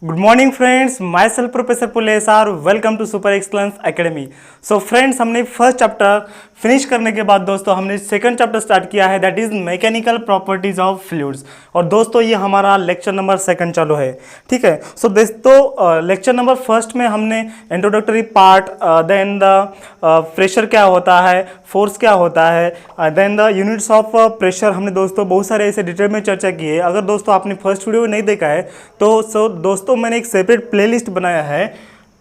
Good morning friends, myself professor पुलेस R welcome to super excellence academy. So friends, हमने first chapter finish करने के बाद दोस्तों हमने सेकंड चैप्टर स्टार्ट किया है, that is mechanical properties of fluids. और दोस्तों ये हमारा लेक्चर नंबर सेकंड चालू है, ठीक है। सो दोस्तों लेक्चर नंबर फर्स्ट में हमने introductory part, then the pressure क्या होता है, फोर्स क्या होता है, then the units of pressure, हमने दोस्तों बहुत सारे ऐसे डिटेल में चर्चा की है। अगर दोस्तों आपने फर्स्ट वीडियो नहीं देखा है तो दोस्तों मैंने एक सेपरेट प्लेलिस्ट बनाया है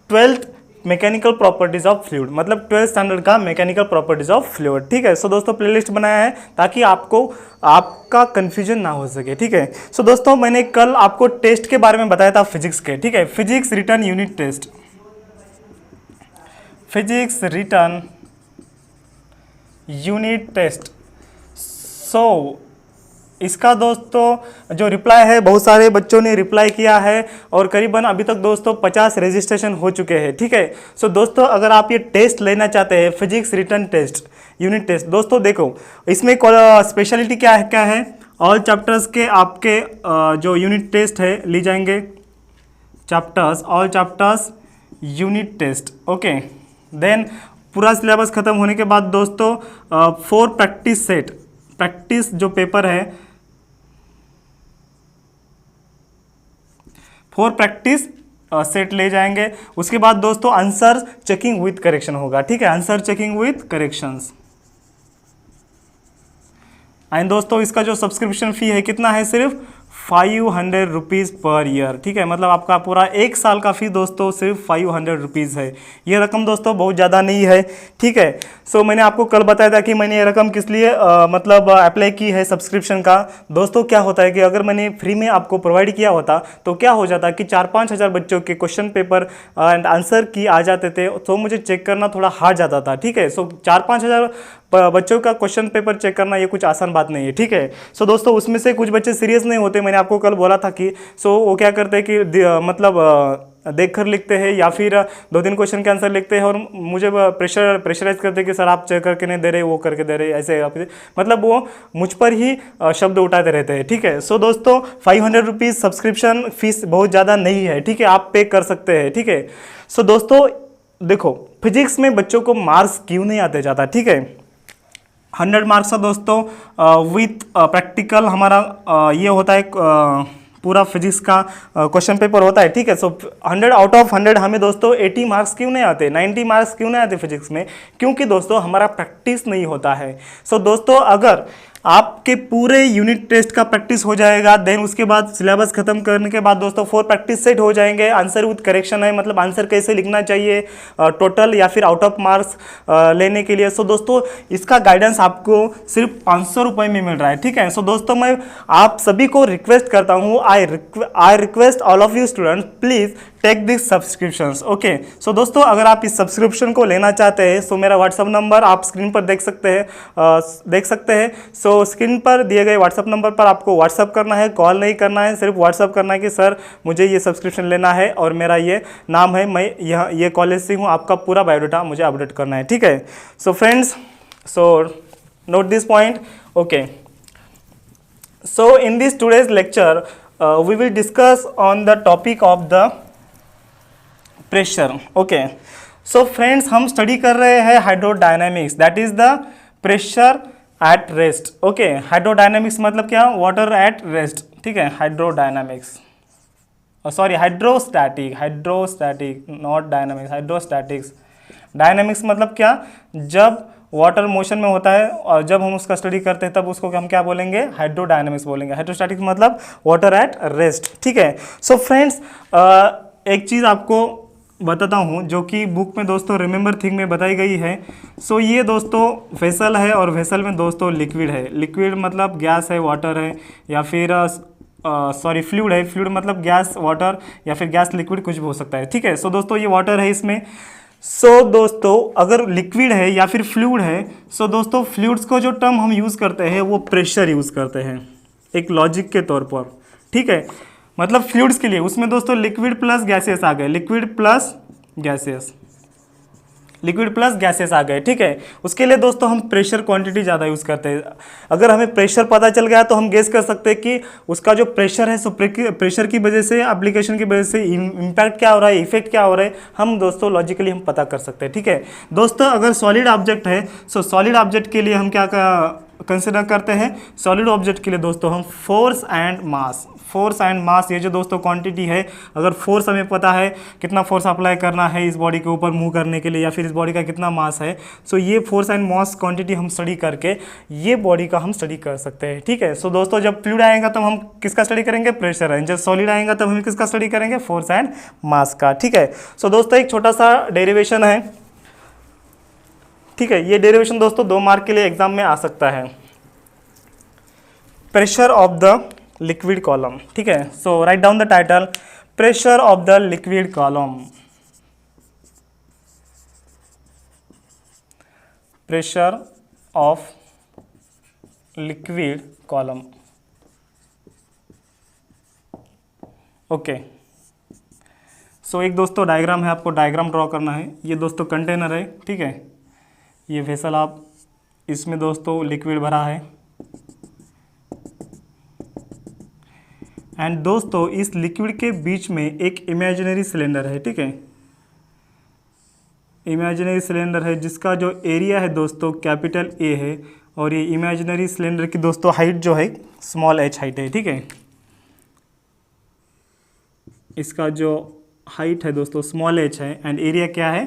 12th mechanical properties of fluid, मतलब 12th स्टैंडर्ड का मैकेनिकल प्रॉपर्टीज ऑफ फ्लूइड, ठीक है। सो दोस्तों प्लेलिस्ट बनाया है ताकि आपका कंफ्यूजन ना हो सके, ठीक है। सो दोस्तों मैंने कल आपको टेस्ट के बारे में बताया था फिजिक्स के, ठीक है, physics written unit test, physics written unit test. So इसका दोस्तों जो रिप्लाई है, बहुत सारे बच्चों ने रिप्लाई किया है और करीबन अभी तक दोस्तों 50 रजिस्ट्रेशन हो चुके हैं, ठीक है। सो दोस्तों अगर आप ये टेस्ट लेना चाहते हैं, physics written test unit test, दोस्तों देखो इसमें स्पेशलिटी क्या है, ऑल चैप्टर्स के आपके जो यूनिट टेस्ट है ली जाएंगे, chapters all chapters unit test, okay. Then पूरा सिलेबस खत्म होने के बाद दोस्तों 4 प्रैक्टिस सेट, प्रैक्टिस जो पेपर है 4 प्रैक्टिस सेट ले जाएंगे। उसके बाद दोस्तों आंसर चेकिंग विथ करेक्शन होगा, ठीक है, answer checking with corrections. And दोस्तों इसका जो सब्सक्रिप्शन फी है कितना है, सिर्फ 500 रुपीज़ पर ईयर, ठीक है, मतलब आपका पूरा 1 साल का फी दोस्तों सिर्फ 500 रुपीज़ है। ये रकम दोस्तों बहुत ज़्यादा नहीं है, ठीक है। सो मैंने आपको कल बताया था कि मैंने ये रकम किस लिए मतलब अप्लाई की है सब्सक्रिप्शन का। दोस्तों क्या होता है कि अगर मैंने फ्री में आपको प्रोवाइड किया होता तो क्या हो जाता कि 4-5 हज़ार बच्चों के क्वेश्चन पेपर एंड आंसर की आ जाते थे, तो मुझे चेक करना थोड़ा हार्ड जाता था, ठीक है। सो 4-5 हज़ार बच्चों का क्वेश्चन पेपर चेक करना ये कुछ आसान बात नहीं है, ठीक है। सो दोस्तों उसमें से कुछ बच्चे सीरियस नहीं होते, मैंने आपको कल बोला था कि वो क्या करते हैं कि मतलब देख कर लिखते हैं या फिर 2-3 क्वेश्चन के आंसर लिखते हैं और मुझे प्रेशराइज करते हैं कि सर आप चेक करके नहीं दे रहे, वो करके दे रहे, ऐसे मतलब वो मुझ पर ही शब्द उठाते रहते हैं, ठीक है। सो दोस्तों 500 रुपीज़ सब्सक्रिप्शन फीस बहुत ज़्यादा नहीं है, ठीक है, आप पे कर सकते हैं, ठीक है। सो दोस्तों देखो फिजिक्स में बच्चों को मार्क्स क्यों नहीं आते ज़्यादा, ठीक है। 100 मार्क्स का दोस्तों विथ प्रैक्टिकल हमारा ये होता है, पूरा फिजिक्स का क्वेश्चन पेपर होता है, ठीक है। सो 100 आउट ऑफ 100 हमें दोस्तों 80 मार्क्स क्यों नहीं आते, 90 मार्क्स क्यों नहीं आते फिजिक्स में, क्योंकि दोस्तों हमारा प्रैक्टिस नहीं होता है। सो दोस्तों अगर आपके पूरे यूनिट टेस्ट का प्रैक्टिस हो जाएगा, देन उसके बाद सिलेबस खत्म करने के बाद दोस्तों 4 प्रैक्टिस सेट हो जाएंगे, आंसर विथ करेक्शन है, मतलब आंसर कैसे लिखना चाहिए टोटल या फिर आउट ऑफ मार्क्स लेने के लिए। सो दोस्तों इसका गाइडेंस आपको सिर्फ 500 रुपये में मिल रहा है, ठीक है। सो दोस्तों मैं आप सभी को रिक्वेस्ट करता हूँ, I request all of you student, please take this subscriptions, okay. So दोस्तों अगर आप इस सब्सक्रिप्शन को लेना चाहते हैं, सो मेरा व्हाट्सअप नंबर आप स्क्रीन पर देख सकते हैं। सो स्क्रीन पर दिए गए व्हाट्सअप नंबर पर आपको व्हाट्सअप करना है, कॉल नहीं करना है, सिर्फ व्हाट्सअप करना है कि सर मुझे ये सब्सक्रिप्शन लेना है और मेरा ये नाम है, मैं यहाँ ये कॉलेज से हूँ, आपका पूरा बायोडाटा मुझे अपडेट करना है, ठीक है। So friends, so note this point, okay. So in this today's lecture we will discuss on the topic of the pressure, okay. So friends हम स्टडी कर रहे हैं hydrodynamics, that is the pressure at rest, okay. Hydrodynamics मतलब क्या, water at rest, ठीक है, hydrodynamics, sorry hydrostatic not dynamics, hydrostatics. Dynamics मतलब क्या, जब वाटर मोशन में होता है और जब हम उसका स्टडी करते हैं तब उसको हम क्या बोलेंगे, हाइड्रोडायनामिक्स बोलेंगे। हाइड्रोस्टैटिक्स मतलब वाटर एट रेस्ट, ठीक है। सो फ्रेंड्स एक चीज़ आपको बताता हूँ जो कि बुक में दोस्तों रिमेंबर थिंग में बताई गई है। सो ये दोस्तों वेसल है और वेसल में दोस्तों लिक्विड है, लिक्विड मतलब गैस है, वाटर है, या फिर सॉरी फ्लूइड है, फ्लूइड मतलब गैस वाटर या फिर गैस लिक्विड कुछ भी हो सकता है, ठीक है। सो दोस्तों ये वाटर है इसमें। सो दोस्तों अगर लिक्विड है या फिर फ्लूइड है, सो दोस्तों फ्लूइड्स को जो टर्म हम यूज़ करते हैं वो प्रेशर यूज़ करते हैं एक लॉजिक के तौर पर, ठीक है। मतलब फ्लूइड्स के लिए उसमें दोस्तों लिक्विड प्लस गैसेस आ गए, liquid plus gases, liquid plus gases आ गए, ठीक है। उसके लिए दोस्तों हम प्रेशर क्वांटिटी ज़्यादा यूज़ करते हैं। अगर हमें प्रेशर पता चल गया तो हम गेस कर सकते हैं कि उसका जो प्रेशर है, सो प्रेशर की वजह से, एप्लीकेशन की वजह से इम्पैक्ट क्या हो रहा है, इफेक्ट क्या हो रहा है, हम दोस्तों लॉजिकली हम पता कर सकते हैं, ठीक है। दोस्तों अगर सॉलिड ऑब्जेक्ट है, सो सॉलिड ऑब्जेक्ट के लिए हम क्या कंसिडर करते हैं, सॉलिड ऑब्जेक्ट के लिए दोस्तों हम फोर्स एंड मास, ये जो दोस्तों क्वांटिटी है, अगर फोर्स हमें पता है कितना फोर्स अप्लाई करना है इस बॉडी के ऊपर मूव करने के लिए, या फिर इस बॉडी का कितना मास है, सो ये फोर्स एंड मास क्वांटिटी हम स्टडी करके ये बॉडी का हम स्टडी कर सकते हैं, ठीक है। सो दोस्तों जब फ्लूइड आएगा तब हम किसका स्टडी करेंगे, प्रेशर है। जब सॉलिड आएगा तब हम किसका स्टडी करेंगे, फोर्स एंड मास का, ठीक है। सो दोस्तों एक छोटा सा डेरिवेशन है, ठीक है। ये डेरिवेशन दोस्तों 2 मार्क के लिए एग्जाम में आ सकता है। Pressure of the liquid column, ठीक है। So write down the title, pressure of the liquid column, pressure of liquid column, okay. So एक दोस्तों डायग्राम है, आपको डायग्राम ड्रॉ करना है। ये दोस्तों कंटेनर है, ठीक है। ये वेसल, आप इसमें दोस्तों लिक्विड भरा है, एंड दोस्तों इस लिक्विड के बीच में एक इमेजिनरी सिलेंडर है, ठीक है। इमेजिनरी सिलेंडर है जिसका जो एरिया है दोस्तों कैपिटल ए है, और ये इमेजिनरी सिलेंडर की दोस्तों हाइट जो है स्मॉल h हाइट है, ठीक है। इसका जो हाइट है दोस्तों स्मॉल h है, एंड एरिया क्या है,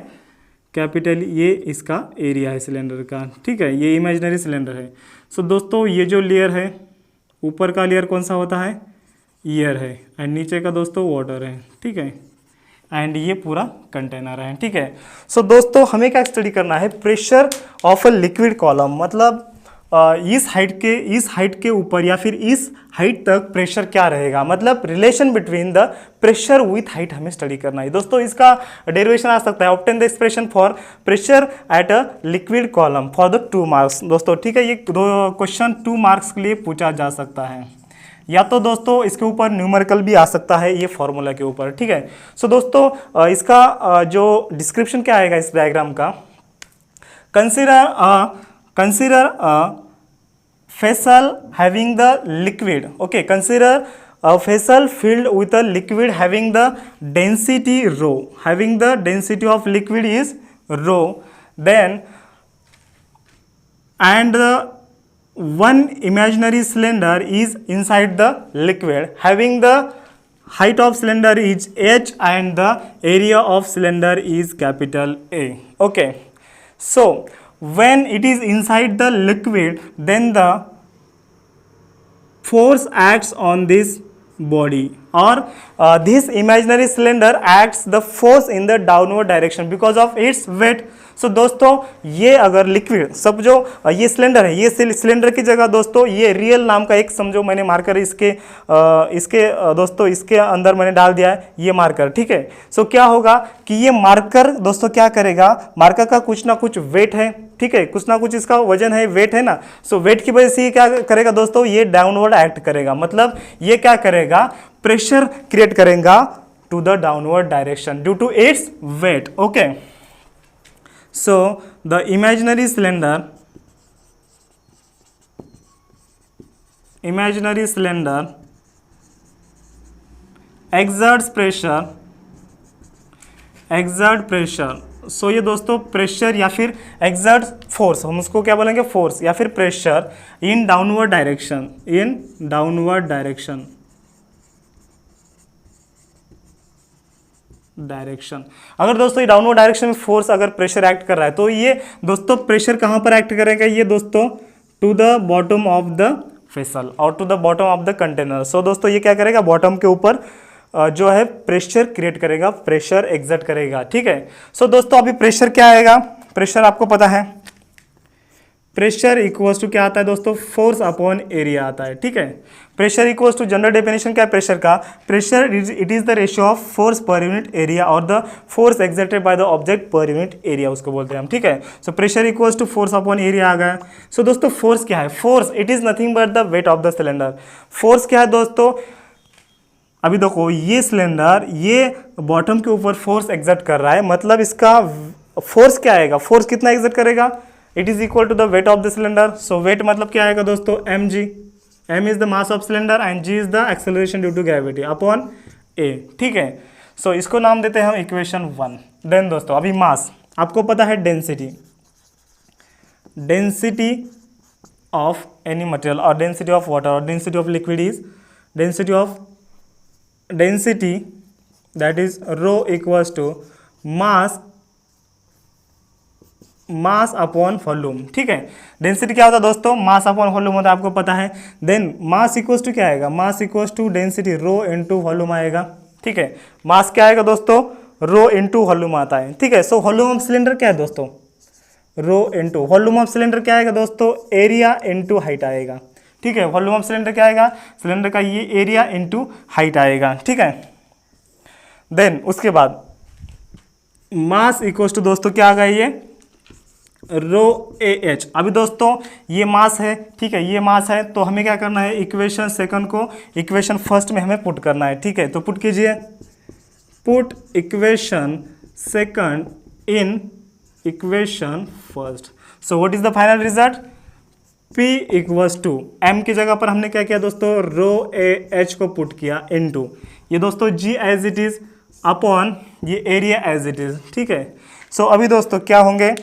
कैपिटल, ये इसका एरिया है सिलेंडर का, ठीक है। ये इमेजिनरी सिलेंडर है। सो दोस्तों ये जो लेयर है, ऊपर का लेयर कौन सा होता है, एयर है, एंड नीचे का दोस्तों वाटर है, ठीक है। एंड ये पूरा कंटेनर है, ठीक है। सो दोस्तों हमें क्या स्टडी करना है, pressure of a liquid column, मतलब इस हाइट के ऊपर या फिर इस हाइट तक प्रेशर क्या रहेगा, मतलब relation between the pressure with height हमें स्टडी करना है दोस्तों। इसका डेरिवेशन आ सकता है, obtain the expression for pressure at a liquid column for the 2 marks दोस्तों, ठीक है। ये क्वेश्चन 2 मार्क्स के लिए पूछा जा सकता है, या तो दोस्तों इसके ऊपर न्यूमेरिकल भी आ सकता है, ये फॉर्मूला के ऊपर, ठीक है। सो दोस्तों इसका जो डिस्क्रिप्शन क्या आएगा इस डायग्राम का, consider vessel having the liquid, okay, consider a vessel filled with a liquid having the density rho, having the density of liquid is rho, then and the one imaginary cylinder is inside the liquid having the height of cylinder is h and the area of cylinder is capital A, okay. So when it is inside the liquid, then the force acts on this body, or this imaginary cylinder acts the force in the downward direction because of its weight. सो दोस्तों ये अगर liquid, सब जो ये cylinder है, ये cylinder की जगह दोस्तों ये रियल नाम का एक समझो मैंने मार्कर इसके दोस्तों इसके अंदर मैंने डाल दिया है ये मार्कर, ठीक है। सो क्या होगा कि ये मार्कर दोस्तों क्या करेगा, मार्कर का कुछ ना कुछ वेट है, ठीक है, कुछ ना कुछ इसका वजन है, वेट है ना। सो वेट की वजह से ये क्या करेगा दोस्तों, ये डाउनवर्ड एक्ट करेगा, मतलब ये क्या करेगा, प्रेशर क्रिएट करेगा to the downward direction due to its weight, okay. So the imaginary cylinder exert pressure, so ये दोस्तों प्रेशर या फिर exert फोर्स, हम उसको क्या बोलेंगे, फोर्स या फिर प्रेशर इन डाउनवर्ड डायरेक्शन। अगर दोस्तों ये डाउनवर्ड डायरेक्शन में फोर्स अगर प्रेशर एक्ट कर रहा है तो ये दोस्तों प्रेशर कहाँ पर एक्ट करेगा, ये दोस्तों to the bottom of the vessel और to the bottom of the container. So दोस्तों ये क्या करेगा, बॉटम के ऊपर जो है प्रेशर क्रिएट करेगा, प्रेशर एग्जर्ट करेगा, ठीक है। सो दोस्तों अभी प्रेशर क्या आएगा, प्रेशर आपको पता है प्रेशर इक्वल्स टू क्या आता है दोस्तों, फोर्स अपॉन एरिया आता है, ठीक है। Pressure equals to general definition क्या है प्रेशर का, pressure it is the ratio of force per unit area और the force exerted by the object per unit area उसको बोलते हैं हम, ठीक है। So pressure equals to force upon area आ गया। सो दोस्तों फोर्स क्या है, force it is nothing but the weight of the cylinder. Force क्या है दोस्तों, अभी देखो ये सिलेंडर ये बॉटम के ऊपर फोर्स एक्सर्ट कर रहा है, मतलब इसका फोर्स क्या आएगा, फोर्स कितना एग्जर्ट करेगा, it is equal to the weight of the cylinder. So weight मतलब क्या आएगा दोस्तों, mg, m is the mass of cylinder and g is the acceleration due to gravity upon a, ठीक है। सो इसको नाम देते हैं हम इक्वेशन 1। देन दोस्तों अभी मास, आपको पता है density, density of any material और डेंसिटी ऑफ वाटर और density of liquid is density that is rho equals to mass upon volume, ठीक है। डेंसिटी क्या होता है दोस्तों, मास अपॉन वॉल्यूम होता है, आपको पता है। देन मास इक्वल्स टू क्या आएगा, mass equals to density rho into volume आएगा, ठीक है। मास क्या आएगा दोस्तों, रो इनटू वॉल्यूम आता है, ठीक है। सो वॉल्यूम ऑफ सिलेंडर क्या है दोस्तों, रो इनटू वॉल्यूम ऑफ सिलेंडर क्या आएगा दोस्तों, एरिया इनटू हाइट आएगा, ठीक है। वॉल्यूम ऑफ सिलेंडर क्या आएगा, सिलेंडर का ये एरिया इनटू हाइट आएगा, ठीक है। देन उसके बाद मास इक्वल्स टू दोस्तों क्या आ गया, ये रो ए एच। अभी दोस्तों ये मास है, ठीक है, ये मास है, तो हमें क्या करना है, इक्वेशन सेकंड को इक्वेशन फर्स्ट में हमें पुट करना है, ठीक है। तो पुट कीजिए, put equation second in equation first. So what is the final result, P equals to m की जगह पर हमने क्या किया दोस्तों, रो ए एच को पुट किया इनटू ये दोस्तों G as it is upon ये एरिया एज इट इज, ठीक है। सो अभी दोस्तों क्या होंगे,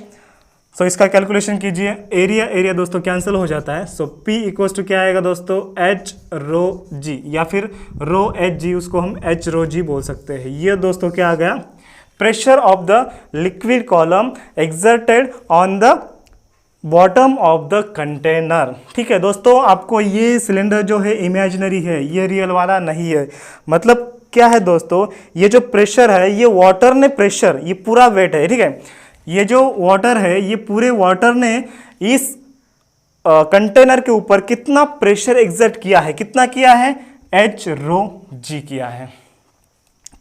सो इसका कैलकुलेशन कीजिए, एरिया एरिया दोस्तों कैंसिल हो जाता है। सो P इक्वल्स टू क्या आएगा दोस्तों, H रो G या फिर रो एच जी, उसको हम H रो G बोल सकते हैं। ये दोस्तों क्या आ गया, pressure of the liquid column exerted on the bottom of the container, ठीक है दोस्तों। आपको ये सिलेंडर जो है इमेजिनरी है, ये रियल वाला नहीं है। मतलब क्या है दोस्तों, ये जो प्रेशर है, ये वाटर ने प्रेशर, ये पूरा वेट है, ठीक है। ये जो वाटर है, ये पूरे वाटर ने इस कंटेनर के ऊपर कितना प्रेशर एग्जर्ट किया है, कितना किया है, H रो G किया है,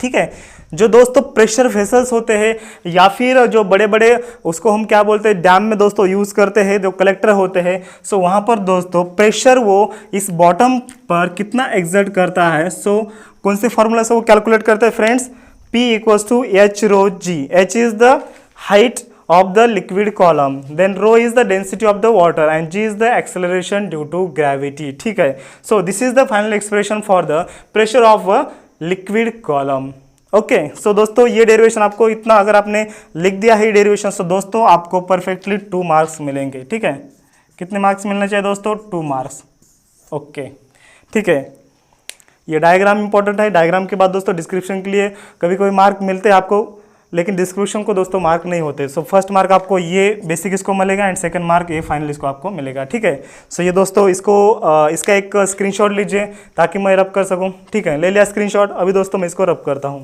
ठीक है। जो दोस्तों प्रेशर वेसल्स होते हैं या फिर जो बड़े बड़े, उसको हम क्या बोलते हैं, डैम में दोस्तों यूज़ करते हैं, जो कलेक्टर होते हैं। सो वहाँ पर दोस्तों प्रेशर वो इस बॉटम पर कितना एग्जर्ट करता है। सो कौन से फॉर्मूला से वो कैलकुलेट करते हैं friends, P equals to H rho G। H is the height of the liquid column, then rho is the density of the water and G is the acceleration due to gravity, ठीक है। So this is the final expression for the pressure of a liquid column, okay. So दोस्तों ये derivation आपको इतना अगर आपने लिख दिया है डेरिवेशन, सो दोस्तों आपको परफेक्टली 2 मार्क्स मिलेंगे, ठीक है। कितने मार्क्स मिलने चाहिए दोस्तों, 2 मार्क्स, ओके, ठीक है। ये डायग्राम इंपॉर्टेंट है, डायग्राम के बाद दोस्तों डिस्क्रिप्शन के लिए कभी कभी मार्क मिलते हैं आपको, लेकिन डिस्क्रिप्शन को दोस्तों मार्क नहीं होते। सो फर्स्ट मार्क आपको ये बेसिक इसको मिलेगा एंड सेकंड मार्क ये फाइनल इसको आपको मिलेगा, ठीक है। सो ये दोस्तों इसको इसका एक स्क्रीनशॉट लीजिए ताकि मैं रब कर सकूं, ठीक है। ले लिया स्क्रीनशॉट, अभी दोस्तों मैं इसको रब करता हूं,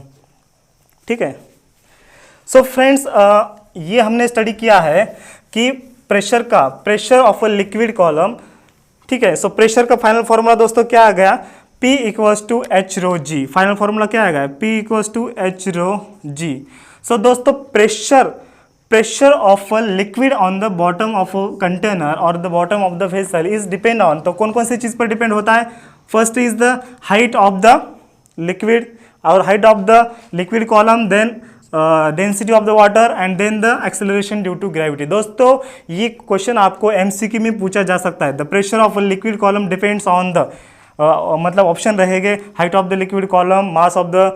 ठीक है। सो फ्रेंड्स ये हमने स्टडी किया है कि pressure of a liquid column, ठीक है। सो प्रेशर का फाइनल फॉर्मूला दोस्तों क्या आ गया, P equals to H rho G। Final formula क्या आ गया, P equals to H rho G। So दोस्तों pressure of a liquid on the bottom of a container और the bottom of the vessel is depend on, तो कौन कौन सी चीज़ पर डिपेंड होता है, first is the height of the liquid और height of the liquid column, then density of the water and then the acceleration due to gravity. दोस्तों ये क्वेश्चन आपको MCQ में पूछा जा सकता है। The pressure of a liquid column depends on the मतलब ऑप्शन रहेंगे height of the liquid column, mass of the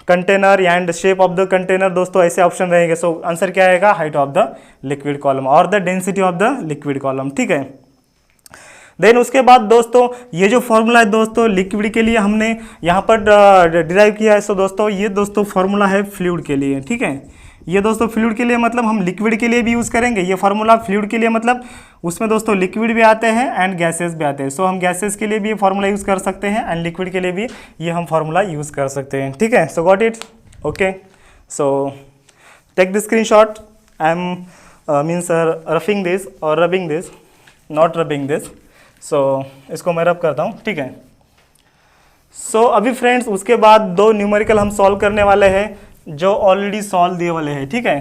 container and shape of the container, दोस्तों ऐसे ऑप्शन रहेंगे। सो आंसर क्या आएगा, height of the liquid column और the density of the liquid column, ठीक है। देन उसके बाद दोस्तों ये जो फॉर्मूला है दोस्तों लिक्विड के लिए हमने यहाँ पर डिराइव किया है। सो दोस्तों ये दोस्तों फॉर्मूला है फ्लूइड के लिए, ठीक है। ये दोस्तों फ्लूइड के लिए मतलब हम लिक्विड के लिए भी यूज़ करेंगे ये फार्मूला, फ्लूइड के लिए मतलब उसमें दोस्तों लिक्विड भी आते हैं एंड गैसेस भी आते हैं। सो हम गैसेस के लिए भी ये फार्मूला यूज़ कर सकते हैं एंड लिक्विड के लिए भी ये हम फार्मूला यूज़ कर सकते हैं, ठीक है। So got it, okay. So take the screenshot, I am means roughing this और rubbing this, not rubbing this. So इसको मैं रब करता हूँ, ठीक है। सो अभी फ्रेंड्स उसके बाद 2 न्यूमेरिकल हम सॉल्व करने वाले हैं जो ऑलरेडी सॉल्व दिए वाले हैं, ठीक है।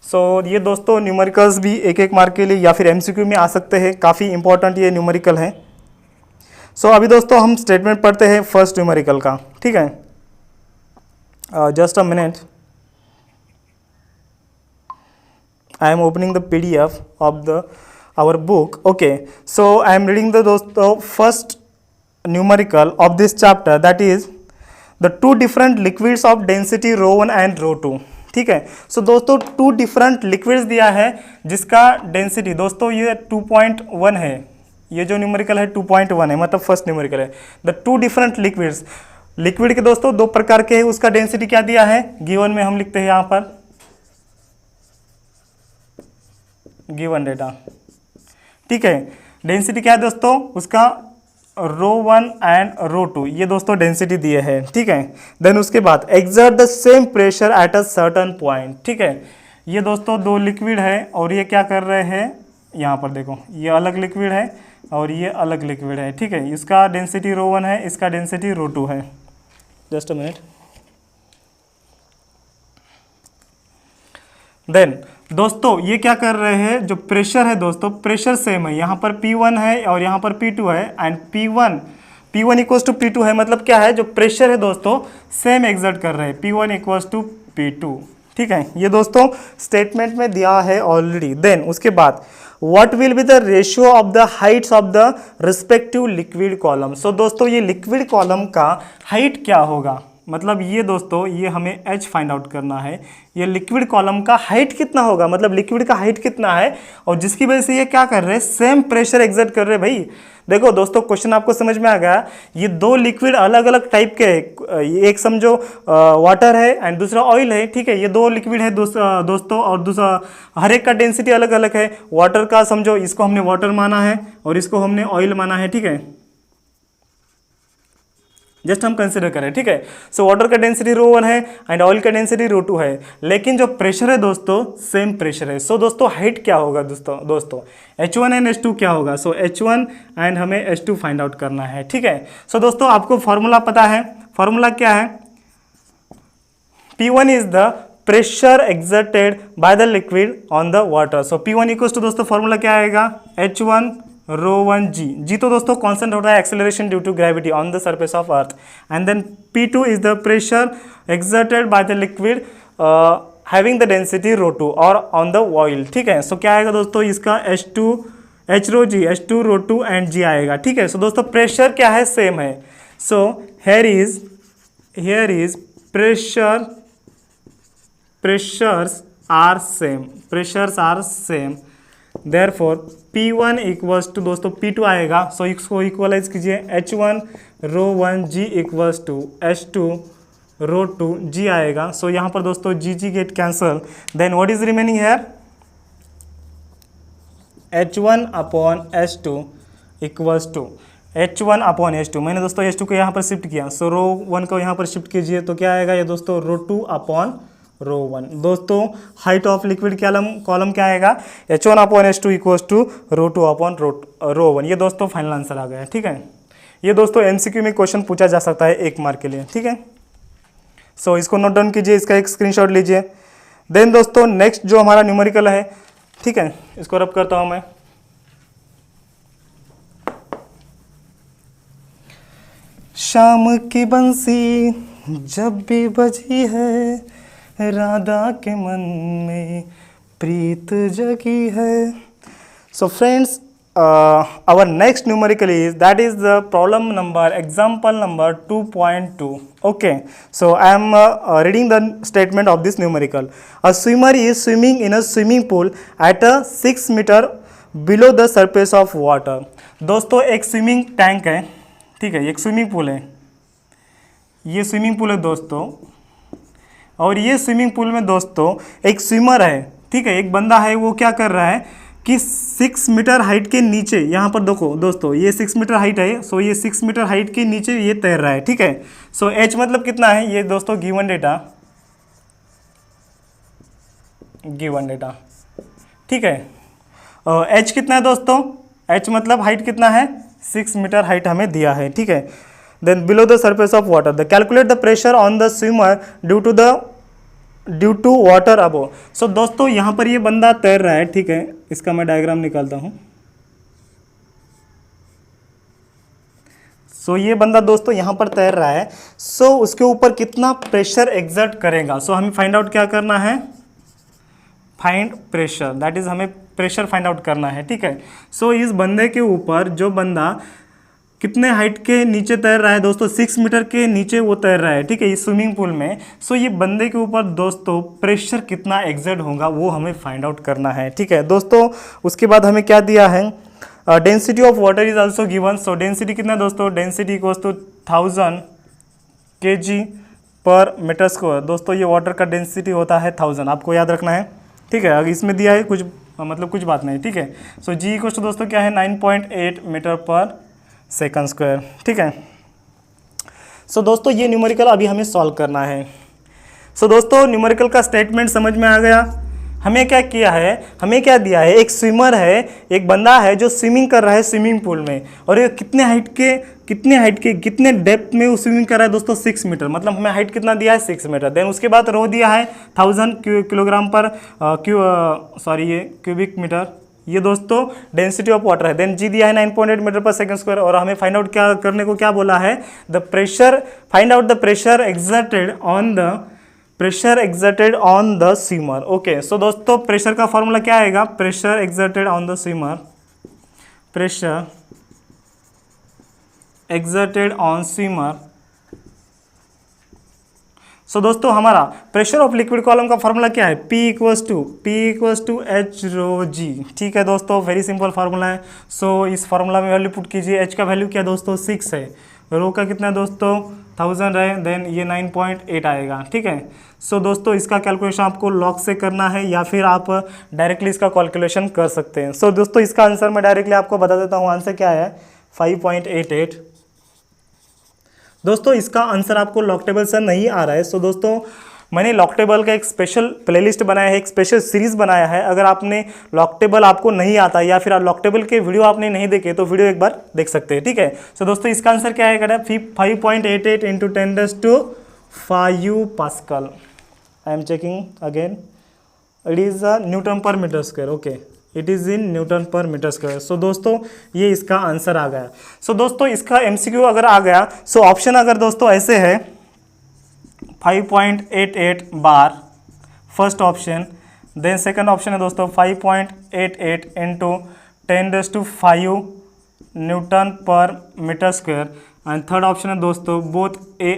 सो ये दोस्तों न्यूमेरिकल्स भी एक एक मार्क के लिए या फिर MCQ में आ सकते हैं, काफ़ी इंपॉर्टेंट ये न्यूमेरिकल है। सो अभी दोस्तों हम स्टेटमेंट पढ़ते हैं फर्स्ट न्यूमेरिकल का, ठीक है। Just a minute, I am opening the PDF of our book. Okay, so I am reading the first numerical of this chapter, that is the two different liquids of density rho 1 and rho 2. ठीक है, सो दोस्तों to different liquids दिया है जिसका density दोस्तों ये 2.1 है, ये जो न्यूमेरिकल है 2.1 है, मतलब फर्स्ट न्यूमेरिकल है। The two different liquids, liquid के दोस्तों दो प्रकार के है, उसका डेंसिटी क्या दिया है गिवन में, हम लिखते हैं यहाँ पर गिवन डेटा। ठीक है, डेंसिटी क्या है दोस्तों उसका रो 1 एंड रो 2, ये दोस्तों डेंसिटी दिए है। ठीक है, देन उसके बाद exert the same pressure at a certain point. ठीक है, ये दोस्तों दो लिक्विड है और ये क्या कर रहे हैं, यहाँ पर देखो ये अलग लिक्विड है और ये अलग लिक्विड है। ठीक है, इसका डेंसिटी रो 1 है, इसका डेंसिटी रो 2 है। Just a minute. देन दोस्तों ये क्या कर रहे हैं, जो प्रेशर है दोस्तों प्रेशर सेम है, यहाँ पर P1 है और यहाँ पर P2 है, and P1 equals to P2 है, मतलब क्या है जो प्रेशर है दोस्तों सेम एग्जर्ट कर रहे हैं, P1 इक्वल्स टू P2। ठीक है, ये दोस्तों स्टेटमेंट में दिया है ऑलरेडी। देन उसके बाद what will be the ratio of the heights of the respective liquid column. So दोस्तों ये लिक्विड कॉलम का हाइट क्या होगा, मतलब ये दोस्तों ये हमें h फाइंड आउट करना है, ये लिक्विड कॉलम का हाइट कितना होगा, मतलब लिक्विड का हाइट कितना है, और जिसकी वजह से ये क्या कर रहे हैं सेम प्रेशर एग्जर्ट कर रहे हैं। भाई देखो दोस्तों क्वेश्चन आपको समझ में आ गया, ये दो लिक्विड अलग अलग टाइप के है, एक समझो वाटर है एंड दूसरा ऑयल है। ठीक है, ये दो लिक्विड है दोस्तों, और दूसरा हर एक का डेंसिटी अलग अलग है। वाटर का समझो इसको हमने वाटर माना है और इसको हमने ऑयल माना है। ठीक है, जस्ट हम कंसिडर करें। ठीक है, सो वाटर का डेंसिटी रो 1 है एंड ऑयल का डेंसिटी रो 2 है, लेकिन जो प्रेशर है दोस्तों सेम प्रेशर है। सो दोस्तों हाइट क्या होगा दोस्तों H1 एंड H2 क्या होगा, सो H1 एंड हमें H2 फाइंड आउट करना है। ठीक है, सो दोस्तों आपको फॉर्मूला पता है, फॉर्मूला क्या है, P1 is the pressure exerted by the liquid on the water. So P1 equals to दोस्तों फॉर्मूला क्या आएगा H1 रो 1 जी तो दोस्तों कांस्टेंट होता है acceleration due to gravity on the surface of earth, and then P2 is the pressure exerted by the liquid having the density rho 2 और on the oil. ठीक है, सो क्या आएगा दोस्तों इसका H row ji H2 row 2 and जी आएगा। ठीक है, सो दोस्तों प्रेशर क्या है सेम है, so here is pressures are same, therefore P1 equals to दोस्तों P2 आएगा, सो इसको इक्वलाइज कीजिए H1 row 1 G equals to H2 रो 2 जी आएगा। सो यहाँ पर दोस्तों G get cancel, then what is remaining here H1 upon H2 equals to H1 upon H2, मैंने दोस्तों H2 को यहाँ पर शिफ्ट किया, सो रो 1 को यहाँ पर शिफ्ट कीजिए तो क्या आएगा ये दोस्तों रो 2 अपॉन रो 1। दोस्तों हाइट ऑफ लिक्विड कॉलम क्या आएगा H1 upon H2 equals to rho 2 upon rho 1। ये दोस्तों फाइनल आंसर आ गया। ठीक है, ये दोस्तों MCQ में क्वेश्चन पूछा जा सकता है 1 मार्क के लिए। ठीक है, सो इसको नोट डाउन कीजिए, इसका एक स्क्रीनशॉट लीजिए। देन दोस्तों नेक्स्ट जो हमारा न्यूमेरिकल है, ठीक है इसको रब करता हूँ मैं। शाम की बंसी जब भी बजी है, राधा के मन में प्रीत जगी है। So friends our next numerical is, that is the problem number, example number 2.2. okay, so I am reading the statement of this numerical. A swimmer is swimming in a swimming pool at a 6 meter below the surface of water. दोस्तों एक swimming tank है, ठीक है, एक swimming pool है, ये swimming pool है दोस्तों, और ये स्विमिंग पूल में दोस्तों एक स्विमर है, ठीक है, एक बंदा है, वो क्या कर रहा है कि 6 मीटर हाइट के नीचे, यहाँ पर देखो दोस्तों ये 6 मीटर हाइट है, सो ये 6 मीटर हाइट के नीचे ये तैर रहा है। ठीक है, सो h मतलब कितना है, ये दोस्तों गिवन डेटा, ठीक है, h कितना है दोस्तों, h मतलब हाइट कितना है, 6 मीटर हाइट हमें दिया है। ठीक है, then below the surface of water the calculate the pressure on the swimmer due to water above. So दोस्तों यहाँ पर ये बंदा तैर रहा है, ठीक है, इसका मैं डायग्राम निकालता हूँ। सो ये बंदा दोस्तों यहाँ पर तैर रहा है, सो उसके ऊपर कितना प्रेशर एग्जर्ट करेगा, सो हमें फाइंड आउट क्या करना है, फाइंड प्रेशर, दैट इज़ हमें प्रेशर फाइंड आउट करना है, ठीक है। सो इस बंदे के ऊपर जो बंदा कितने हाइट के नीचे तैर रहा है दोस्तों, 6 मीटर के नीचे वो तैर रहा है, ठीक है, इस स्विमिंग पूल में। सो ये बंदे के ऊपर दोस्तों प्रेशर कितना एग्जर्ट होगा वो हमें फाइंड आउट करना है, ठीक है दोस्तों। उसके बाद हमें क्या दिया है, density of water is also given. So density कितना है दोस्तों, डेंसिटी इक्वल्स टू 1000 kg पर मीटर स्क्वायर। दोस्तों ये वाटर का डेंसिटी होता है 1000, आपको याद रखना है, ठीक है। अगर इसमें दिया है कुछ मतलब कुछ बात नहीं, ठीक है। सो जी इक्वल्स टू दोस्तों क्या है, 9.8 मीटर पर सेकंड स्क्वायर, ठीक है। सो दोस्तों ये न्यूमेरिकल अभी हमें सॉल्व करना है। सो दोस्तों न्यूमेरिकल का स्टेटमेंट समझ में आ गया। हमें क्या किया है, हमें क्या दिया है, एक स्विमर है, एक बंदा है जो स्विमिंग कर रहा है स्विमिंग पूल में, और ये कितने हाइट के कितने डेप्थ में वो स्विमिंग कर रहा है दोस्तों, 6 मीटर, मतलब हमें हाइट कितना दिया है, 6 मीटर। देन उसके बाद रो दिया है 1000 किलोग्राम पर क्यूबिक मीटर, ये दोस्तों डेंसिटी ऑफ वाटर है। देन जी दिया है 9.8 मीटर पर सेकंड स्क्वायर, और हमें फाइंड आउट क्या करने को क्या बोला है, the pressure, find out the pressure exerted on the swimmer. Okay, so दोस्तों प्रेशर का फॉर्मूला क्या आएगा, pressure exerted on the swimmer, pressure exerted on swimmer. So दोस्तों हमारा प्रेशर ऑफ लिक्विड कॉलम का फॉर्मूला क्या है, P equals to H rho G, ठीक है दोस्तों, वेरी सिंपल फार्मूला है। सो इस फार्मूला में वैल्यू पुट कीजिए, H का वैल्यू क्या दोस्तों 6 है, रो का कितना है दोस्तों 1000 है, देन ये 9.8 आएगा, ठीक है। सो दोस्तों इसका कैलकुलेशन आपको लॉग से करना है या फिर आप डायरेक्टली इसका कैलकुलेशन कर सकते हैं। सो दोस्तों इसका आंसर मैं डायरेक्टली आपको बता देता हूँ, आंसर क्या है 5.88। दोस्तों इसका आंसर आपको लॉग टेबल से नहीं आ रहा है। सो दोस्तों मैंने लॉग टेबल का एक स्पेशल प्लेलिस्ट बनाया है, एक स्पेशल सीरीज बनाया है। अगर आपने लॉग टेबल आपको नहीं आता या फिर लॉग टेबल के वीडियो आपने नहीं देखे तो वीडियो एक बार देख सकते हैं, ठीक है। सो दोस्तों इसका आंसर क्या है, 5.88 into 10⁵ pascal. I am checking again, it is newton per metre square, okay, it is in newton per metre square. So दोस्तों ये इसका आंसर आ गया। सो दोस्तों इसका एमसीक्यू अगर आ गया, सो ऑप्शन अगर दोस्तों ऐसे है 5.88 बार first option, then second option है दोस्तों 5.88 into 10⁵ newton per metre square, and third option है दोस्तों both A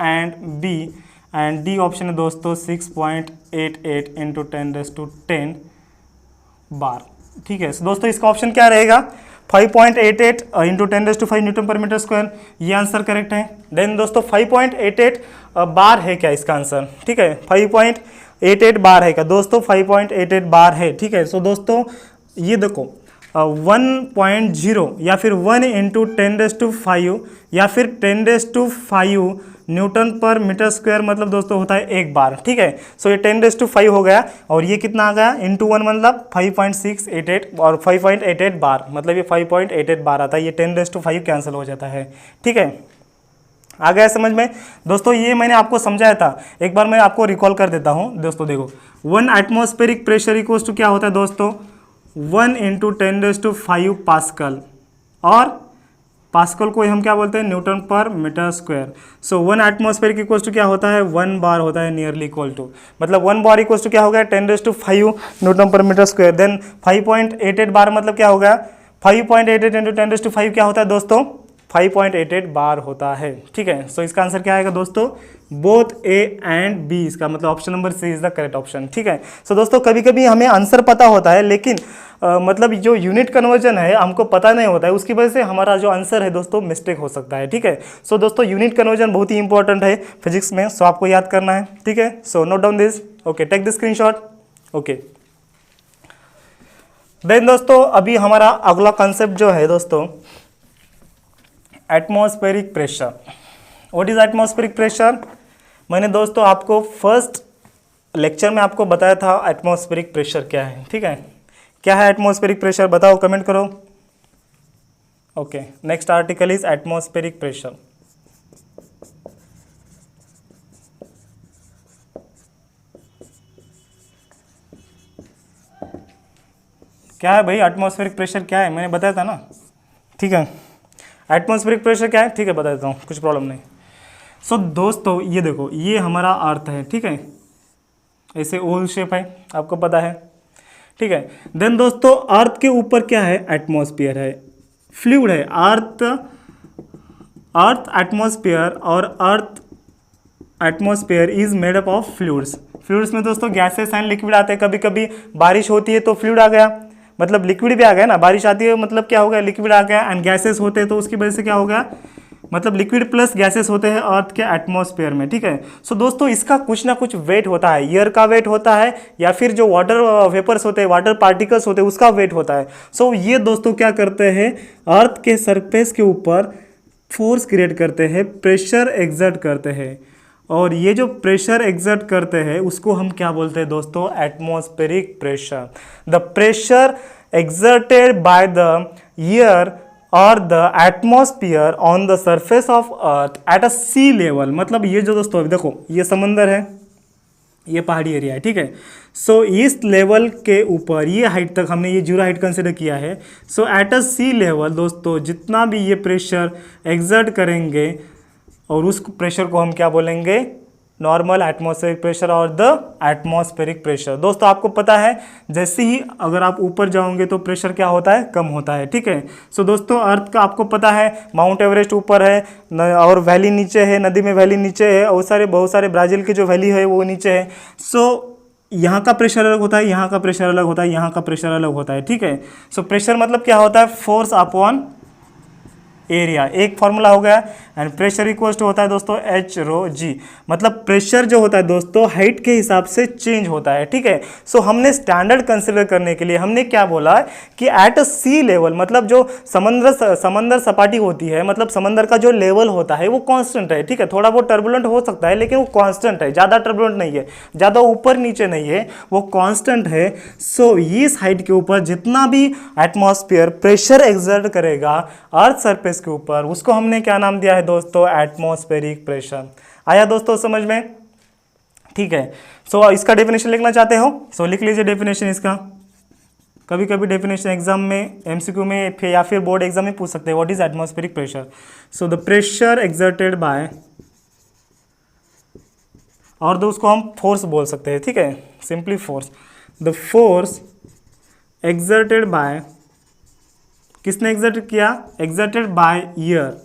and B, and D option है दोस्तों 6.88 इंटू 10⁻10 बार, ठीक है। So, दोस्तों इसका ऑप्शन क्या रहेगा, 5.88 into 10⁵ newton per metre square, ये आंसर करेक्ट है। देन दोस्तों 5.88 बार है क्या इसका आंसर, ठीक है, 5.88 बार है क्या दोस्तों, 5.88 बार है, ठीक है। सो दोस्तों ये देखो 1.0 या फिर 1 इंटू 10⁵ या फिर 10⁵ न्यूटन पर मीटर स्क्वायर मतलब दोस्तों होता है एक बार, ठीक है। सो ये 10⁵ हो गया, और ये कितना आ गया इंटू 1 मतलब 5.688, और 5.88 बार मतलब ये 5.88 बार आता है, ये 10⁵ कैंसिल हो जाता है, ठीक है। आ गया समझ में दोस्तों, ये मैंने आपको समझाया था, एक बार मैं आपको रिकॉल कर देता हूँ दोस्तों। देखो 1 एटमॉस्फेरिक प्रेशर इक्वल्स टू क्या होता है दोस्तों, 1 इंटू 10⁵ पास्कल, और पास्कल को हम क्या बोलते हैं, newton per metre square. So 1 atmosphere equal to क्या होता है, 1 बार होता है, नियरली इक्वल टू, मतलब 1 बार इक्वल टू क्या हो गया 10⁵ newton per metre square. Then 5.88 बार मतलब क्या हो गया, 5.88 इंटू 10⁵ क्या होता है दोस्तों, 5.88 बार होता है, ठीक है। सो इसका आंसर क्या आएगा दोस्तों, बोथ ए एंड बी, इसका मतलब option number C is the correct option, ठीक है। सो दोस्तों कभी कभी हमें आंसर पता होता है, लेकिन मतलब जो यूनिट कन्वर्जन है हमको पता नहीं होता है, उसकी वजह से हमारा जो आंसर है दोस्तों मिस्टेक हो सकता है, ठीक है। सो दोस्तों यूनिट कन्वर्जन बहुत ही इंपॉर्टेंट है फिजिक्स में, सो आपको याद करना है, ठीक है। So note down this, okay, take the screenshot, okay. Then दोस्तों अभी हमारा अगला कॉन्सेप्ट जो है दोस्तों, atmospheric pressure. What is atmospheric pressure, मैंने दोस्तों आपको फर्स्ट लेक्चर में आपको बताया था एटमॉस्फेरिक प्रेशर क्या है, ठीक है। क्या है एटमॉस्फेरिक प्रेशर, बताओ, कमेंट करो। Okay, next article is atmospheric pressure. क्या है भाई एटमॉस्फेरिक प्रेशर, क्या है, मैंने बताया था ना, ठीक है। एटमॉस्फेरिक प्रेशर क्या है, ठीक है, बता देता हूँ, कुछ प्रॉब्लम नहीं। सो दोस्तों ये देखो, ये हमारा अर्थ है, ठीक है, ऐसे ओवल शेप है, आपको पता है, ठीक है। देन दोस्तों अर्थ के ऊपर क्या है, एटमॉस्फेयर है, फ्लूइड है। अर्थ एटमॉस्फेयर और earth atmosphere is made up of fluids. Fluids में दोस्तों गैसेस एंड लिक्विड आते हैं। कभी कभी बारिश होती है तो फ्लूइड आ गया, मतलब लिक्विड भी आ गया ना, बारिश आती है मतलब क्या हो गया, लिक्विड आ गया। एंड गैसेस होते हैं तो उसकी वजह से क्या हो गया, मतलब लिक्विड प्लस गैसेस होते हैं अर्थ के एटमॉस्फेयर में, ठीक है। सो दोस्तों इसका कुछ ना कुछ वेट होता है, एयर का वेट होता है या फिर जो वाटर वेपर्स होते हैं, वाटर पार्टिकल्स होते हैं, उसका वेट होता है। सो ये दोस्तों क्या करते हैं, अर्थ के सरफेस के ऊपर फोर्स क्रिएट करते हैं, प्रेशर एक्सर्ट करते हैं। और ये जो प्रेशर एक्सर्ट करते हैं उसको हम क्या बोलते हैं दोस्तों, atmospheric pressure. The pressure exerted by the air और the atmosphere on the surface of earth at a sea level. मतलब ये जो दोस्तों देखो, ये समंदर है, ये पहाड़ी एरिया है, ठीक है। सो इस लेवल के ऊपर ये हाइट तक हमने ये जीरो हाइट कंसिडर किया है। सो एट अ सी लेवल दोस्तों जितना भी ये प्रेशर एक्सर्ट करेंगे और उस प्रेशर को हम क्या बोलेंगे, नॉर्मल एटमॉस्फेरिक प्रेशर और द एटमॉस्फेरिक प्रेशर। दोस्तों आपको पता है जैसे ही अगर आप ऊपर जाओगे तो प्रेशर क्या होता है, कम होता है, ठीक है। सो दोस्तों अर्थ का आपको पता है माउंट एवरेस्ट ऊपर है और वैली नीचे है, नदी में वैली नीचे है, और बहुत सारे ब्राज़ील की जो वैली है वो नीचे है। सो यहाँ का प्रेशर अलग होता है, यहाँ का प्रेशर अलग होता है, यहाँ का प्रेशर अलग होता है, ठीक है। सो प्रेशर मतलब क्या होता है, फोर्स अपॉन एरिया, एक फॉर्मूला हो गया। एंड प्रेशर इक्वल्स टू होता है दोस्तों एच रो जी, मतलब प्रेशर जो होता है दोस्तों हाइट के हिसाब से चेंज होता है, ठीक है। सो हमने स्टैंडर्ड कंसिडर करने के लिए हमने क्या बोला कि एट अ सी लेवल, मतलब जो समंदर सपाटी होती है, मतलब समंदर का जो लेवल होता है वो कांस्टेंट है, ठीक है। थोड़ा बहुत टर्बुलेंट हो सकता है लेकिन वो कांस्टेंट है, ज़्यादा टर्बुलेंट नहीं है, ज़्यादा ऊपर नीचे नहीं है, वो कांस्टेंट है। सो इस हाइट के ऊपर जितना भी एटमॉस्फेयर प्रेशर एक्सर्ट करेगा अर्थ सरफेस के ऊपर, उसको हमने क्या नाम दिया है दोस्तों, एटमॉस्फेरिक प्रेशर। आया दोस्तों समझ में, ठीक है। सो इसका डेफिनेशन लिखना चाहते हो, सो लिख लीजिए डेफिनेशन इसका। कभी कभी डेफिनेशन एग्जाम में, एमसीक्यू में या फिर बोर्ड एग्जाम में पूछ सकते हैं, what is atmospheric pressure. So the pressure exerted bye, और दो उसको हम फोर्स बोल सकते हैं, ठीक है, simply force. The force exerted by, किसने एक्सर्ट किया, एक्सर्टेड बाय एयर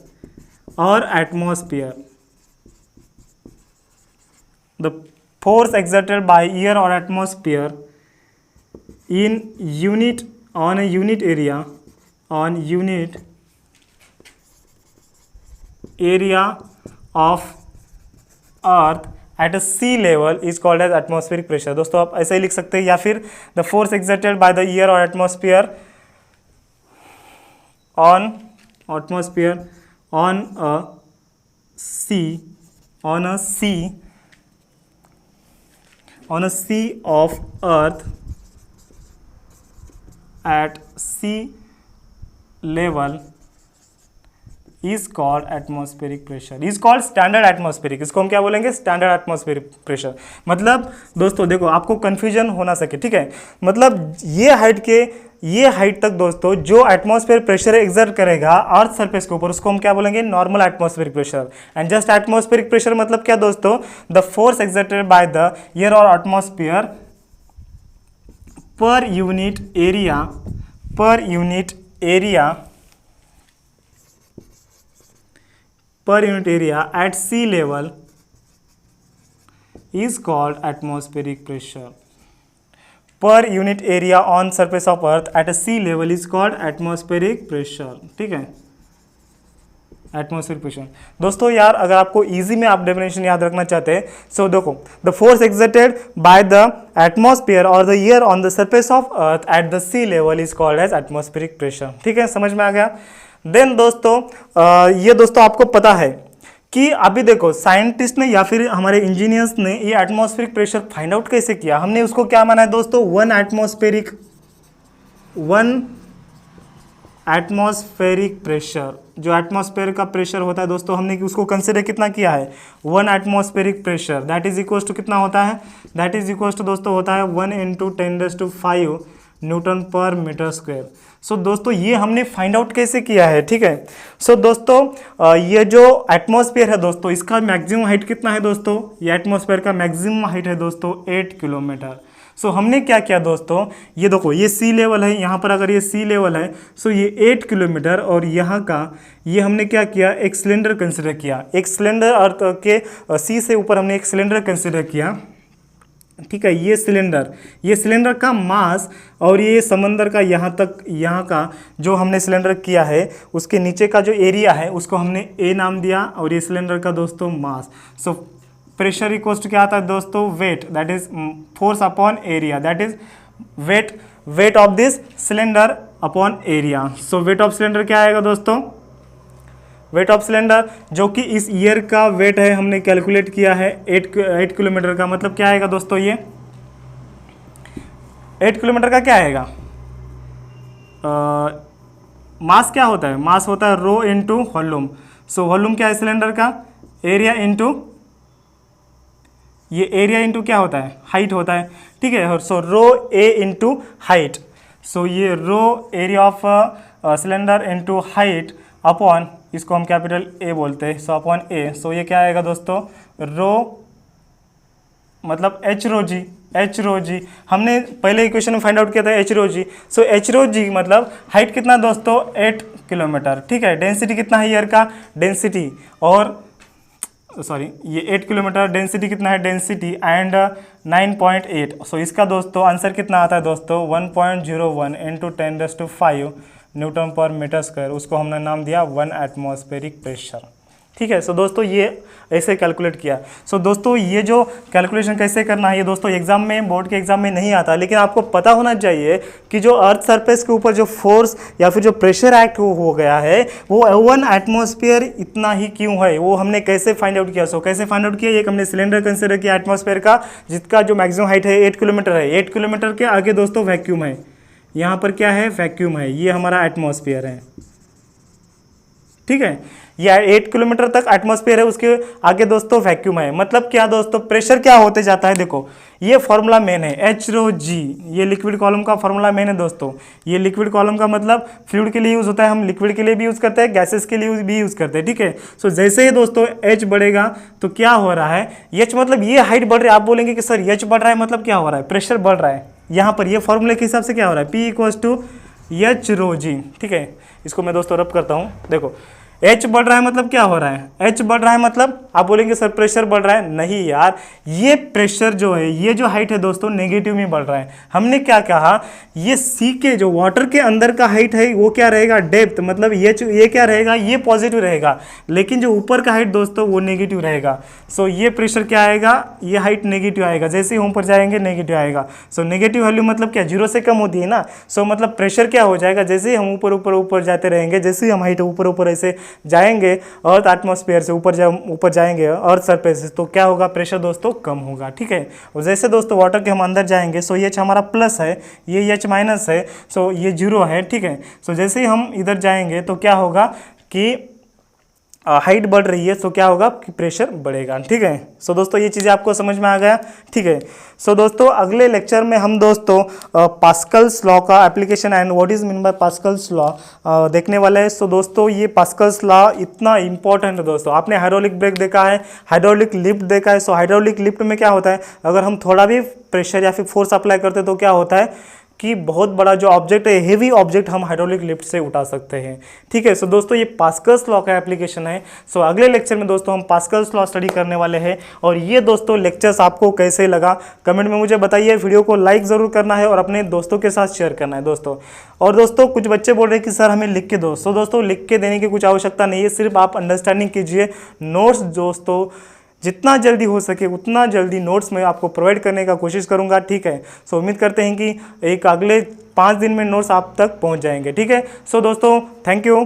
और atmosphere. The force exerted by air और atmosphere in unit on a unit area, on unit area of earth at a sea level is called as atmospheric pressure. दोस्तों आप ऐसे ही लिख सकते हैं, या फिर the force exerted by the air और atmosphere on atmosphere on a sea of earth at sea level is called atmospheric pressure, is called standard atmospheric। इसको हम क्या बोलेंगे, स्टैंडर्ड एटमॉस्फेरिक प्रेशर। मतलब दोस्तों देखो आपको कंफ्यूजन हो ना सके, ठीक है, मतलब ये हाइट तक दोस्तों जो एटमॉस्फेयर प्रेशर एक्सर्ट करेगा अर्थ सरफेस के ऊपर, उसको हम क्या बोलेंगे, normal atmospheric pressure. And just atmospheric pressure मतलब क्या दोस्तों, the force exerted by the air और atmosphere per unit area at sea level is called atmospheric pressure. Per unit area on surface of earth at a sea level is called atmospheric pressure, ठीक है, atmospheric pressure. दोस्तों यार अगर आपको easy में आप definition याद रखना चाहते हैं, सो देखो the force exerted by the atmosphere और the air on the surface of earth at the sea level is called as atmospheric pressure, ठीक है, समझ में आ गया। देन दोस्तों ये दोस्तों आपको पता है कि अभी देखो साइंटिस्ट ने या फिर हमारे इंजीनियर्स ने ये एटमॉस्फेरिक प्रेशर फाइंड आउट कैसे किया, हमने उसको क्या माना है दोस्तों, वन एटमॉस्फेरिक प्रेशर। जो एटमॉस्फेयर का प्रेशर होता है दोस्तों हमने उसको कंसिडर कितना किया है, one atmospheric pressure, that is equals to कितना होता है, दैट इज इक्वल्स टू दोस्तों होता है 1 × 10⁵ newton per metre square. So दोस्तों ये हमने फाइंड आउट कैसे किया है, ठीक है। सो दोस्तों ये जो एटमॉस्फेयर है दोस्तों, इसका मैक्सिमम हाइट कितना है दोस्तों, ये एटमॉस्फेयर का मैक्सिमम हाइट है दोस्तों 8 किलोमीटर। सो हमने क्या किया दोस्तों, ये देखो ये सी लेवल है, यहाँ पर अगर ये सी लेवल है सो ये 8 किलोमीटर, और यहाँ का ये हमने क्या किया, एक सिलेंडर कंसिडर किया, एक सिलेंडर अर्थ के सी से ऊपर हमने एक सिलेंडर कंसिडर किया, ठीक है। ये सिलेंडर का मास और ये समंदर का यहाँ तक, यहाँ का जो हमने सिलेंडर किया है उसके नीचे का जो एरिया है उसको हमने ए नाम दिया, और ये सिलेंडर का दोस्तों मास। सो प्रेशर इक्वल्स टू क्या आता है दोस्तों, weight, that is force upon area, that is weight of this cylinder upon area. So weight of cylinder क्या आएगा दोस्तों, वेट ऑफ सिलेंडर जो कि इस ईयर का वेट है हमने कैलकुलेट किया है 8 किलोमीटर का, मतलब क्या आएगा दोस्तों, ये 8 किलोमीटर का क्या आएगा, मास क्या होता है, मास होता है rho into volume. So volume क्या है सिलेंडर का, एरिया इंटू, ये एरिया इंटू क्या होता है, हाइट होता है, ठीक है। सो रो ए इंटू हाइट, सो ये rho area of cylinder into height upon, इसको हम कैपिटल ए बोलते हैं, सो अपॉन ए। सो ये क्या आएगा दोस्तों, रो मतलब एच रो जी हमने पहले इक्वेशन में फाइंड आउट किया था एच रो जी। सो एच रो जी मतलब हाइट कितना दोस्तों 8 किलोमीटर, ठीक है। डेंसिटी कितना है ईयर का, डेंसिटी और सॉरी ये 8 किलोमीटर, डेंसिटी कितना है, डेंसिटी एंड 9.8। सो इसका दोस्तों आंसर कितना आता है दोस्तों 1.01 into 10⁵ newton per metre square, उसको हमने नाम दिया 1 एटमॉस्फेरिक प्रेशर, ठीक है। सो दोस्तों ये ऐसे कैलकुलेट किया। सो दोस्तों ये जो कैलकुलेशन कैसे करना है ये दोस्तों एग्जाम में, बोर्ड के एग्जाम में नहीं आता, लेकिन आपको पता होना चाहिए कि जो अर्थ सरफेस के ऊपर जो फोर्स या फिर जो प्रेशर एक्ट हो गया है वो 1 एटमॉस्फेयर इतना ही क्यों है, वो हमने कैसे फाइंड आउट किया। सो कैसे फाइंड आउट किया, एक हमने सिलेंडर कंसिडर किया एटमॉस्फेयर का, जिसका जो मैक्सिमम हाइट है 8 किलोमीटर है। 8 किलोमीटर के आगे दोस्तों वैक्यूम है, यहाँ पर क्या है, वैक्यूम है, ये हमारा एटमॉस्फेयर है, ठीक है। या 8 किलोमीटर तक एटमॉस्फेयर है, उसके आगे दोस्तों वैक्यूम है। मतलब क्या दोस्तों, प्रेशर क्या होते जाता है, देखो ये फॉर्मूला मेन है एच रो जी, ये लिक्विड कॉलम का फॉर्मूला मेन है दोस्तों। ये लिक्विड कॉलम का मतलब फ्लूइड के लिए यूज़ होता है, हम लिक्विड के लिए भी यूज़ करते हैं, गैसेस के लिए भी यूज़ करते हैं, ठीक है। सो जैसे ही दोस्तों एच बढ़ेगा तो क्या हो रहा है, एच मतलब ये हाइट बढ़ रही है, आप बोलेंगे कि सर एच बढ़ रहा है मतलब क्या हो रहा है, प्रेशर बढ़ रहा है। यहाँ पर ये फॉर्मूले के हिसाब से क्या हो रहा है, P equals to H rho G, ठीक है। इसको मैं दोस्तों रब करता हूँ, देखो एच बढ़ रहा है मतलब क्या हो रहा है, एच बढ़ रहा है मतलब आप बोलेंगे सर प्रेशर बढ़ रहा है, नहीं यार, ये प्रेशर जो है, ये जो हाइट है दोस्तों नेगेटिव में बढ़ रहा है। हमने क्या कहा, ये सी के जो वाटर के अंदर का हाइट है वो क्या रहेगा, डेप्थ, मतलब ये क्या रहेगा, ये पॉजिटिव रहेगा, लेकिन जो ऊपर का हाइट दोस्तों वो नेगेटिव रहेगा। सो ये प्रेशर क्या आएगा, ये हाइट नेगेटिव आएगा, जैसे ही ऊपर जाएंगे नेगेटिव आएगा। सो नेगेटिव वैल्यू मतलब क्या, 0 से कम होती है ना। सो मतलब प्रेशर क्या हो जाएगा, जैसे ही हम ऊपर ऊपर ऊपर जाते रहेंगे, जैसे ही हम हाइट ऊपर ऊपर ऐसे जाएंगे अर्थ एटमॉस्फेयर से ऊपर जाएंगे अर्थ सरफेस से, तो क्या होगा, प्रेशर दोस्तों कम होगा, ठीक है। और जैसे दोस्तों वाटर के हम अंदर जाएंगे, सो ये एच हमारा प्लस है, ये एच माइनस है, सो ये 0 है, ठीक है। सो जैसे ही हम इधर जाएंगे तो क्या होगा कि हाइट बढ़ रही है, सो क्या होगा कि प्रेशर बढ़ेगा, ठीक है। सो दोस्तों ये चीज़ें आपको समझ में आ गया, ठीक है। सो दोस्तों अगले लेक्चर में हम दोस्तों पास्कल्स लॉ का application and what is mean by Pascal's law देखने वाले हैं। सो दोस्तों ये पास्कल्स लॉ इतना इंपॉर्टेंट है दोस्तों। आपने हाइड्रोलिक ब्रेक देखा है, हाइड्रोलिक लिफ्ट देखा है। सो हाइड्रोलिक लिफ्ट में क्या होता है, अगर हम थोड़ा भी प्रेशर या फिर फोर्स अप्लाई करते हैं तो क्या होता है कि बहुत बड़ा जो ऑब्जेक्ट है, हेवी ऑब्जेक्ट हम हाइड्रोलिक लिफ्ट से उठा सकते हैं, ठीक है। सो दोस्तों ये पास्कल्स लॉ का एप्लीकेशन है। सो अगले लेक्चर में दोस्तों हम पास्कल्स लॉ स्टडी करने वाले हैं। और ये दोस्तों लेक्चर्स आपको कैसे लगा कमेंट में मुझे बताइए। वीडियो को लाइक ज़रूर करना है और अपने दोस्तों के साथ शेयर करना है दोस्तों। और दोस्तों कुछ बच्चे बोल रहे हैं कि सर हमें लिख के दो। सो दोस्तों लिख के देने की कुछ आवश्यकता नहीं है, सिर्फ आप अंडरस्टैंडिंग कीजिए। नोट्स दोस्तों जितना जल्दी हो सके उतना जल्दी नोट्स मैं आपको प्रोवाइड करने का कोशिश करूंगा, ठीक है। सो उम्मीद करते हैं कि एक अगले 5 दिन में नोट्स आप तक पहुंच जाएंगे, ठीक है। सो दोस्तों थैंक यू।